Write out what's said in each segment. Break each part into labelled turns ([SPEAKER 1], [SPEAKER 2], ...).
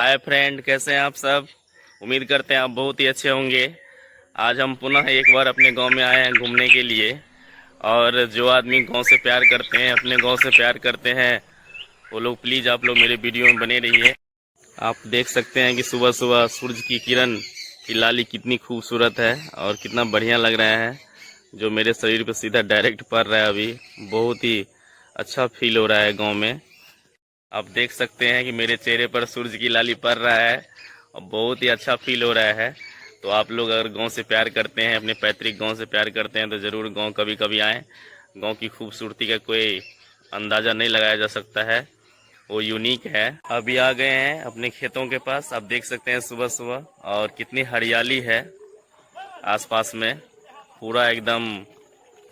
[SPEAKER 1] Hi friend, कैसे हैं आप सब। उम्मीद करते हैं आप बहुत ही अच्छे होंगे। आज हम पुनः एक बार अपने गांव में आए हैं घूमने के लिए। और जो आदमी गांव से प्यार करते हैं, अपने गांव से प्यार करते हैं, वो लोग प्लीज़ आप लोग मेरे वीडियो में बने रहिए। आप देख सकते हैं कि सुबह सुबह सूरज की किरण की लाली कितनी खूबसूरत है और कितना बढ़िया लग रहा है, जो मेरे शरीर पर सीधा डायरेक्ट पड़ रहा है। अभी बहुत ही अच्छा फील हो रहा है गाँव में। आप देख सकते हैं कि मेरे चेहरे पर सूरज की लाली पड़ रहा है और बहुत ही अच्छा फील हो रहा है। तो आप लोग अगर गांव से प्यार करते हैं, अपने पैतृक गांव से प्यार करते हैं, तो ज़रूर गांव कभी कभी आएँ। गांव की खूबसूरती का कोई अंदाज़ा नहीं लगाया जा सकता है, वो यूनिक है। अभी आ गए हैं अपने खेतों के पास। आप देख सकते हैं सुबह सुबह और कितनी हरियाली है आसपास में। पूरा एकदम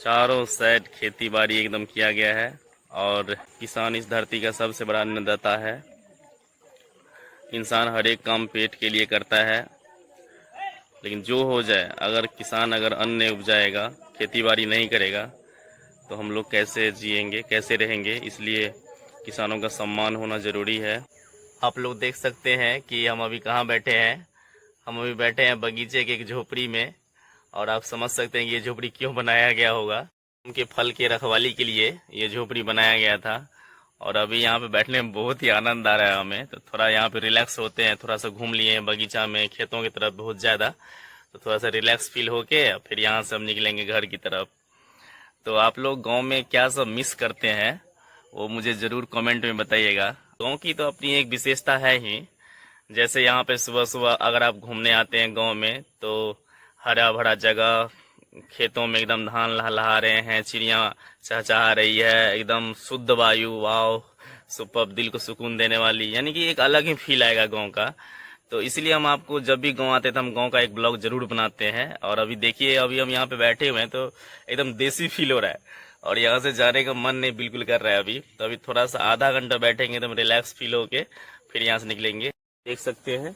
[SPEAKER 1] चारों साइड खेती बाड़ी एकदम किया गया है। और किसान इस धरती का सबसे बड़ा अन्नदाता है। इंसान हर एक काम पेट के लिए करता है, लेकिन जो हो जाए, अगर किसान अगर अन्न नहीं उपजाएगा, खेती बाड़ी नहीं करेगा, तो हम लोग कैसे जिएंगे, कैसे रहेंगे। इसलिए किसानों का सम्मान होना ज़रूरी है। आप लोग देख सकते हैं कि हम अभी कहाँ बैठे हैं। हम अभी बैठे हैं बगीचे के एक झोपड़ी में। और आप समझ सकते हैं कि ये झोपड़ी क्यों बनाया गया होगा। उनके फल के रखवाली के लिए ये झोपड़ी बनाया गया था। और अभी यहाँ पे बैठने में बहुत ही आनंद आ रहा है हमें। तो थोड़ा यहाँ पे रिलैक्स होते हैं, थोड़ा सा घूम लिए हैं बगीचा में, खेतों की तरफ बहुत ज़्यादा। तो थोड़ा सा रिलैक्स फील होके फिर यहाँ से हम निकलेंगे घर की तरफ। तो आप लोग गांव में क्या सब मिस करते हैं, वो मुझे ज़रूर कमेंट में बताइएगा। गांव की तो अपनी एक विशेषता है ही। जैसे यहाँ पे सुबह सुबह अगर आप घूमने आते हैं गांव में, तो हरा भरा जगह, खेतों में एकदम धान लहलहा रहे हैं, चिड़िया चहचहा रही है, एकदम शुद्ध वायु, वाव सुपर, दिल को सुकून देने वाली, यानी कि एक अलग ही फील आएगा गांव का। तो इसलिए हम आपको जब भी गांव आते हैं तो हम गांव का एक ब्लॉग जरूर बनाते हैं। और अभी देखिए, अभी हम यहाँ पे बैठे हुए हैं तो एकदम देसी फील हो रहा है और यहाँ से जाने का मन नहीं बिल्कुल कर रहा है अभी। तो अभी थोड़ा सा आधा घंटा बैठेंगे, एकदम रिलैक्स फील होके फिर यहाँ से निकलेंगे। देख सकते हैं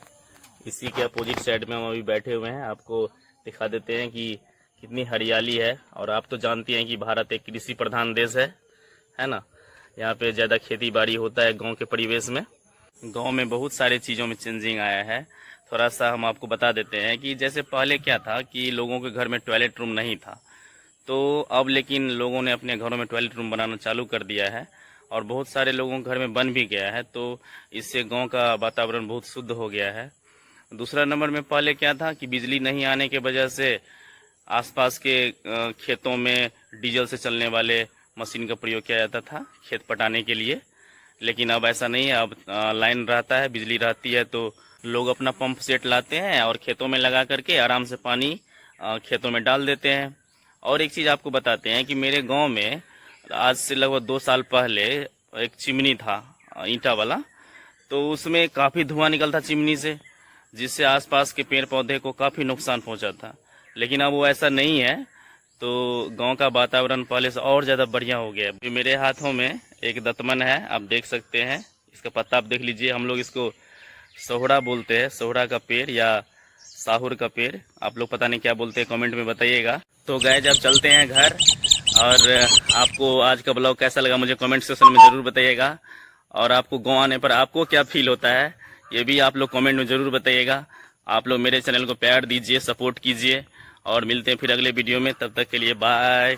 [SPEAKER 1] इसी के अपोजिट साइड में हम अभी बैठे हुए हैं। आपको दिखा देते हैं कि कितनी हरियाली है। और आप तो जानते हैं कि भारत एक कृषि प्रधान देश है ना। यहाँ पे ज़्यादा खेती बाड़ी होता है गांव के परिवेश में। गांव में बहुत सारे चीज़ों में चेंजिंग आया है। थोड़ा सा हम आपको बता देते हैं कि जैसे पहले क्या था कि लोगों के घर में टॉयलेट रूम नहीं था, तो अब लेकिन लोगों ने अपने घरों में टॉयलेट रूम बनाना चालू कर दिया है और बहुत सारे लोगों के घर में बन भी गया है। तो इससे गांव का वातावरण बहुत शुद्ध हो गया है। दूसरा नंबर में पहले क्या था कि बिजली नहीं आने के वजह से आसपास के खेतों में डीजल से चलने वाले मशीन का प्रयोग किया जाता था खेत पटाने के लिए। लेकिन अब ऐसा नहीं है। अब लाइन रहता है, बिजली रहती है, तो लोग अपना पंप सेट लाते हैं और खेतों में लगा करके आराम से पानी खेतों में डाल देते हैं। और एक चीज़ आपको बताते हैं कि मेरे गांव में आज से लगभग 2 साल पहले एक चिमनी था ईंटा वाला। तो उसमें काफ़ी धुआं निकलता चिमनी से, जिससे आसपास के पेड़ पौधे को काफ़ी नुकसान पहुंचा था। लेकिन अब वो ऐसा नहीं है। तो गांव का वातावरण पहले से और ज़्यादा बढ़िया हो गया है। मेरे हाथों में एक दतमन है, आप देख सकते हैं। इसका पत्ता आप देख लीजिए। हम लोग इसको सोहरा बोलते हैं, सोहरा का पेड़ या साहुर का पेड़, आप लोग पता नहीं क्या बोलते हैं, कमेंट में बताइएगा। तो गाइस अब चलते हैं घर। और आपको आज का ब्लॉग कैसा लगा मुझे कमेंट सेक्शन में ज़रूर बताइएगा। और आपको गाँव आने पर आपको क्या फील होता है, ये भी आप लोग कमेंट में ज़रूर बताइएगा। आप लोग मेरे चैनल को प्यार दीजिए, सपोर्ट कीजिए। और मिलते हैं फिर अगले वीडियो में। तब तक के लिए बाय।